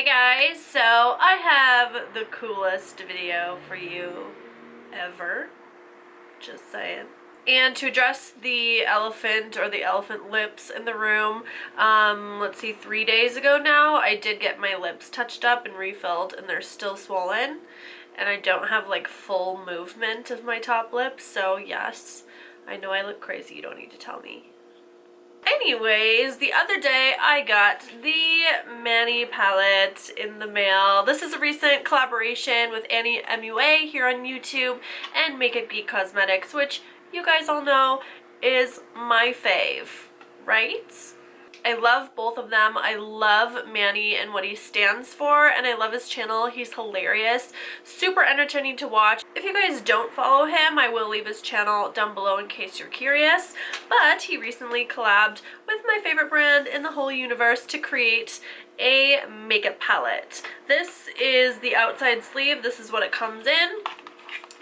Hey guys, so I have the coolest video for you ever, just saying. And to address the elephant or the elephant lips in the room, let's see, 3 days ago now, I did get my lips touched up and refilled and they're still swollen. And I don't have like full movement of my top lip, so yes, I know I look crazy, you don't need to tell me. Anyways, the other day I got the Manny palette in the mail. This is a recent collaboration with MannyMua here on YouTube and Makeup Geek Cosmetics, which you guys all know is my fave, right? I love both of them. I love Manny and what he stands for, and I love his channel. He's hilarious, super entertaining to watch. If you guys don't follow him, I will leave his channel down below in case you're curious, but he recently collabed with my favorite brand in the whole universe to create a makeup palette. This is the outside sleeve. This is what it comes in.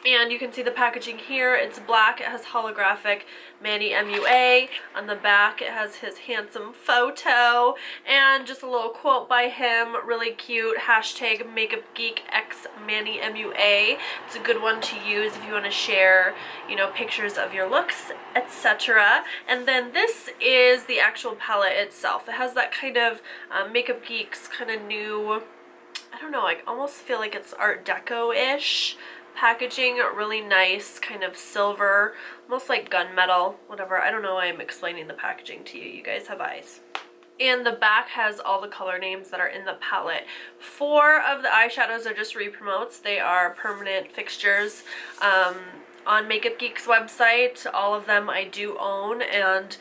And you can see the packaging here. It's black. It has holographic MannyMua. On the back, it has his handsome photo and just a little quote by him. Really cute. Hashtag MakeupGeekXMannyMua. It's a good one to use if you want to share, you know, pictures of your looks, etc. And then this is the actual palette itself. It has that kind of Makeup Geek's kind of new, I don't know, I almost feel like it's Art Deco-ish. Packaging, really nice, kind of silver, almost like gunmetal, whatever. I don't know why I'm explaining the packaging to you. You guys have eyes. And the back has all the color names that are in the palette. 4 of the eyeshadows are just re-promotes. They are permanent fixtures on Makeup Geek's website. All of them I do own, and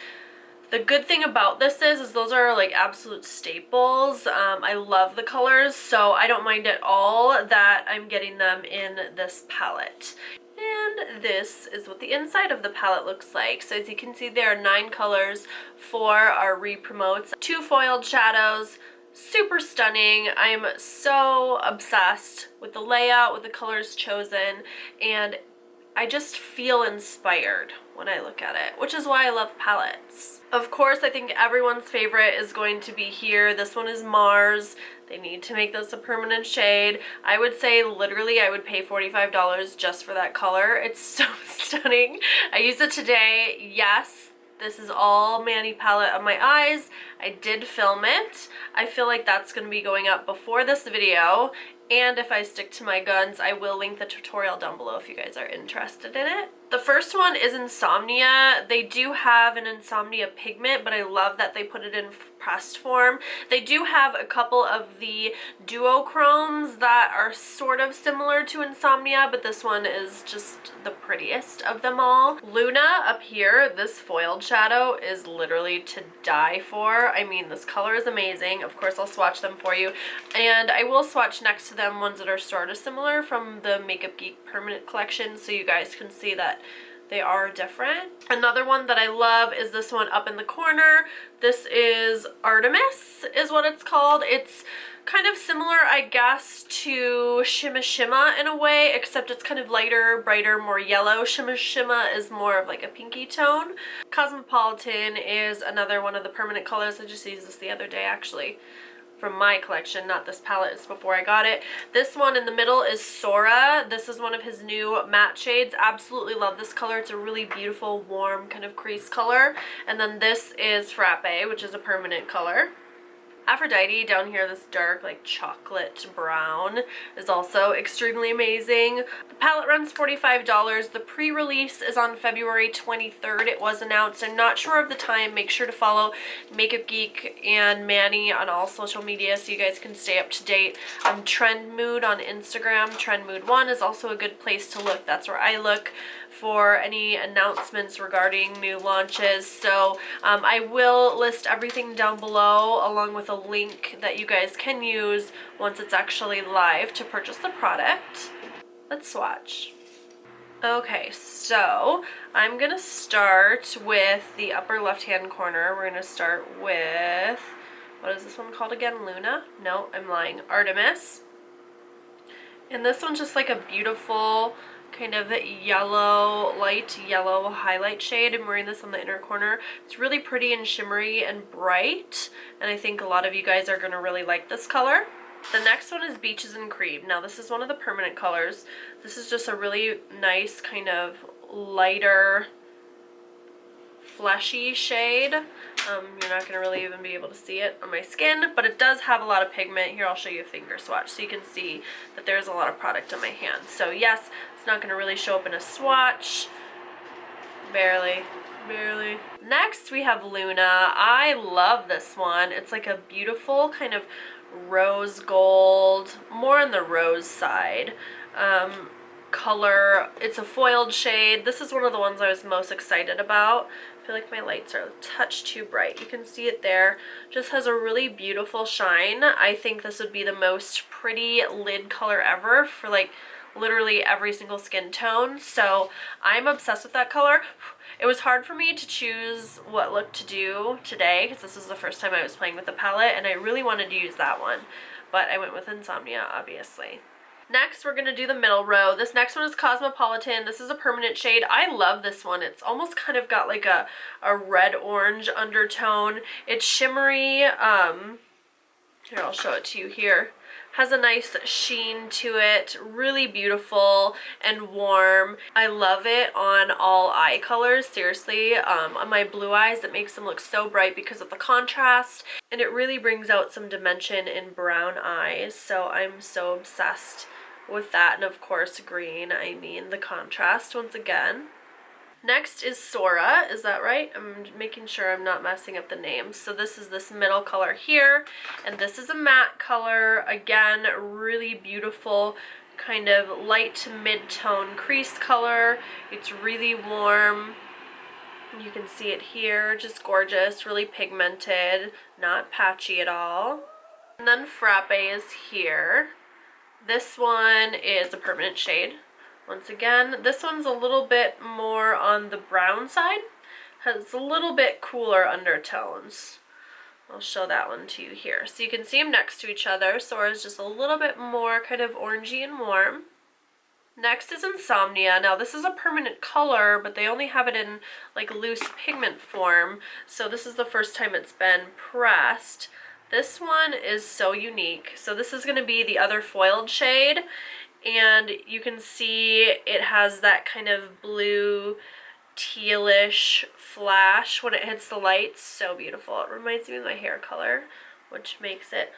the good thing about this is those are like absolute staples. I love the colors, so I don't mind at all that I'm getting them in this palette. And this is what the inside of the palette looks like. So as you can see, there are 9 colors. 4 are re-promotes, 2 foiled shadows. Super stunning. I'm so obsessed with the layout, with the colors chosen, and I just feel inspired when I look at it, which is why I love palettes. Of course, I think everyone's favorite is going to be here. This one is Mars. They need to make this a permanent shade. I would say literally I would pay $45 just for that color. It's so stunning. I used it today. Yes, this is all Manny palette on my eyes. I did film it. I feel like that's going to be going up before this video. And if I stick to my guns, I will link the tutorial down below if you guys are interested in it. The first one is Insomnia. They do have an Insomnia pigment, but I love that they put it in pressed form. They do have a couple of the duochromes that are sort of similar to Insomnia, but this one is just the prettiest of them all. Luna up here, this foiled shadow is literally to die for. I mean, this color is amazing. Of course, I'll swatch them for you, and I will swatch next to them ones that are sort of similar from the Makeup Geek permanent collection, so you guys can see that they are different. Another one that I love is this one up in the corner. This is Artemis is what it's called. It's kind of similar, I guess, to Shimma Shimma in a way, except it's kind of lighter, brighter, more yellow. Shimma Shimma is more of like a pinky tone. Cosmopolitan is another one of the permanent colors. I just used this the other day actually, from my collection, not this palette, it's before I got it. This one in the middle is Sora. This is one of his new matte shades. Absolutely love this color. It's a really beautiful, warm kind of crease color. And then this is Frappe, which is a permanent color. Aphrodite down here, this dark like chocolate brown, is also extremely amazing. The palette runs $45. The pre-release is on February 23rd. It was announced. I'm not sure of the time. Make sure to follow Makeup Geek and Manny on all social media so you guys can stay up to date. Trend Mood on Instagram, Trend Mood 1 is also a good place to look. That's where I look for any announcements regarding new launches. So I will list everything down below along with a link that you guys can use once it's actually live to purchase the product. Let's swatch. Okay, so I'm gonna start with the upper left hand corner. We're gonna start with, what is this one called again? Luna? No, I'm lying. Artemis. And this one's just like a beautiful kind of yellow, light yellow highlight shade. I'm wearing this on the inner corner. It's really pretty and shimmery and bright, and I think a lot of you guys are going to really like this color. The next one is Beaches and Cream. Now this is one of the permanent colors. This is just a really nice kind of lighter, fleshy shade. You're not going to really even be able to see it on my skin, but it does have a lot of pigment. Here, I'll show you a finger swatch so you can see that there's a lot of product on my hand. So yes, it's not going to really show up in a swatch. Barely. Next, we have Luna. I love this one. It's like a beautiful kind of rose gold, more on the rose side, color. It's a foiled shade. This is one of the ones I was most excited about. I feel like my lights are a touch too bright. You can see it there. Just has a really beautiful shine. I think this would be the most pretty lid color ever for like literally every single skin tone. So I'm obsessed with that color. It was hard for me to choose what look to do today because this is the first time I was playing with the palette and I really wanted to use that one. But I went with Insomnia, obviously. Next, we're going to do the middle row. This next one is Cosmopolitan. This is a permanent shade. I love this one. It's almost kind of got like a red-orange undertone. It's shimmery. Here, I'll show it to you here. Has a nice sheen to it, really beautiful and warm. I love it on all eye colors, seriously. On my blue eyes, it makes them look so bright because of the contrast, and it really brings out some dimension in brown eyes, so I'm so obsessed with that. And of course green, I mean the contrast once again. Next is Sora, is that right? I'm making sure I'm not messing up the names. So this is this middle color here, and this is a matte color. Again, really beautiful, kind of light to mid-tone crease color. It's really warm. You can see it here, just gorgeous, really pigmented, not patchy at all. And then Frappe is here. This one is a permanent shade. Once again, this one's a little bit more on the brown side. Has a little bit cooler undertones. I'll show that one to you here. So you can see them next to each other. Sora's just a little bit more kind of orangey and warm. Next is Insomnia. Now this is a permanent color, but they only have it in like loose pigment form. So this is the first time it's been pressed. This one is so unique. So this is going to be the other foiled shade. And you can see it has that kind of blue tealish flash when it hits the lights. So beautiful. It reminds me of my hair color, which makes it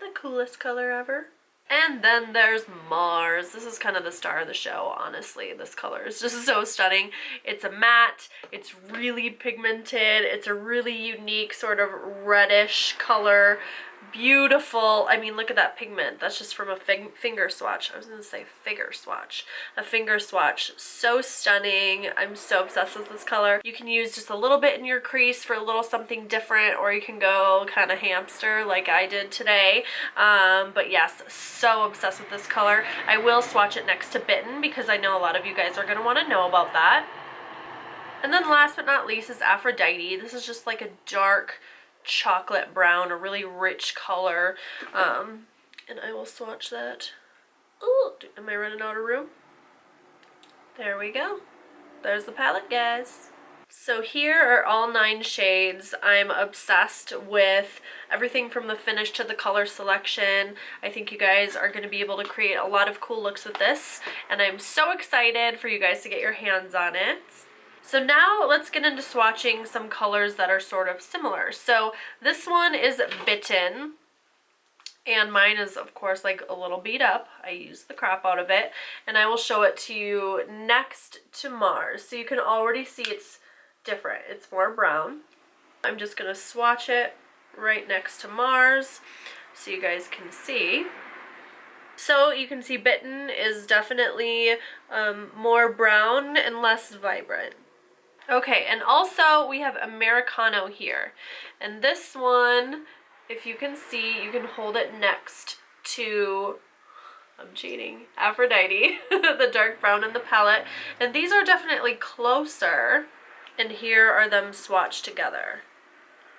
the coolest color ever. And then there's Mars. This is kind of the star of the show, honestly. This color is just so stunning. It's a matte, it's really pigmented, it's a really unique sort of reddish color. Beautiful. I mean, look at that pigment. That's just from a finger swatch. I was going to say figure swatch. A finger swatch. So stunning. I'm so obsessed with this color. You can use just a little bit in your crease for a little something different, or you can go kind of hamster like I did today. But yes, so obsessed with this color. I will swatch it next to Bitten because I know a lot of you guys are going to want to know about that. And then last but not least is Aphrodite. This is just like a dark chocolate brown, a really rich color, and I will swatch that. Oh, am I running out of room? There we go. There's the palette, guys. So here are all 9 shades. I'm obsessed with everything from the finish to the color selection. I think you guys are going to be able to create a lot of cool looks with this, and I'm so excited for you guys to get your hands on it. So now let's get into swatching some colors that are sort of similar. So this one is Bitten, and mine is of course like a little beat up. I used the crap out of it, and I will show it to you next to Mars. So you can already see it's different. It's more brown. I'm just gonna swatch it right next to Mars so you guys can see. So you can see Bitten is definitely more brown and less vibrant. Okay, and also we have Americano here, and this one, if you can see, you can hold it next to, I'm cheating, Aphrodite, the dark brown in the palette, and these are definitely closer, and here are them swatched together.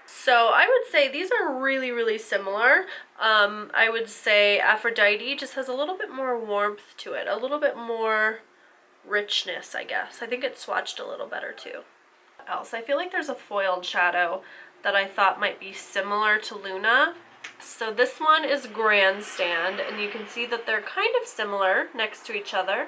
So I would say these are really, really similar. I would say Aphrodite just has a little bit more warmth to it, a little bit more richness, I guess. I think it's swatched a little better too. Else, I feel like there's a foiled shadow that I thought might be similar to Luna. So this one is Grandstand, and you can see that they're kind of similar next to each other.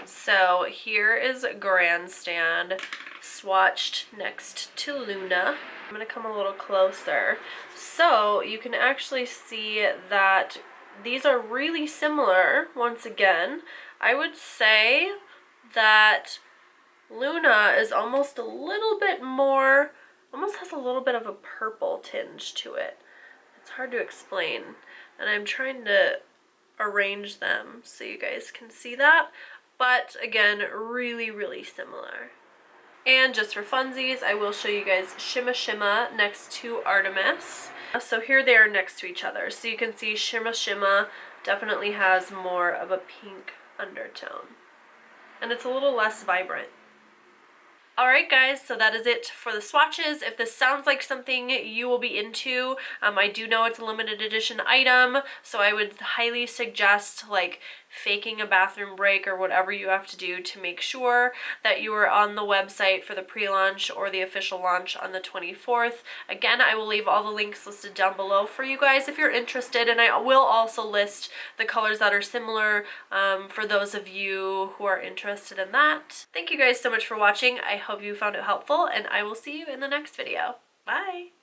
So here is Grandstand swatched next to Luna. I'm going to come a little closer. So you can actually see that these are really similar once again. I would say that Luna is almost a little bit more, almost has a little bit of a purple tinge to it. It's hard to explain, and I'm trying to arrange them so you guys can see that, but again, really, really similar. And just for funsies, I will show you guys Shimma Shimma next to Artemis. So here they are next to each other. So you can see Shimma Shimma definitely has more of a pink undertone, and it's a little less vibrant. Alright guys, so that is it for the swatches. If this sounds like something you will be into, I do know it's a limited edition item, so I would highly suggest like faking a bathroom break or whatever you have to do to make sure that you are on the website for the pre-launch or the official launch on the 24th. Again, I will leave all the links listed down below for you guys if you're interested, and I will also list the colors that are similar for those of you who are interested in that. Thank you guys so much for watching. I hope you found it helpful, and I will see you in the next video. Bye!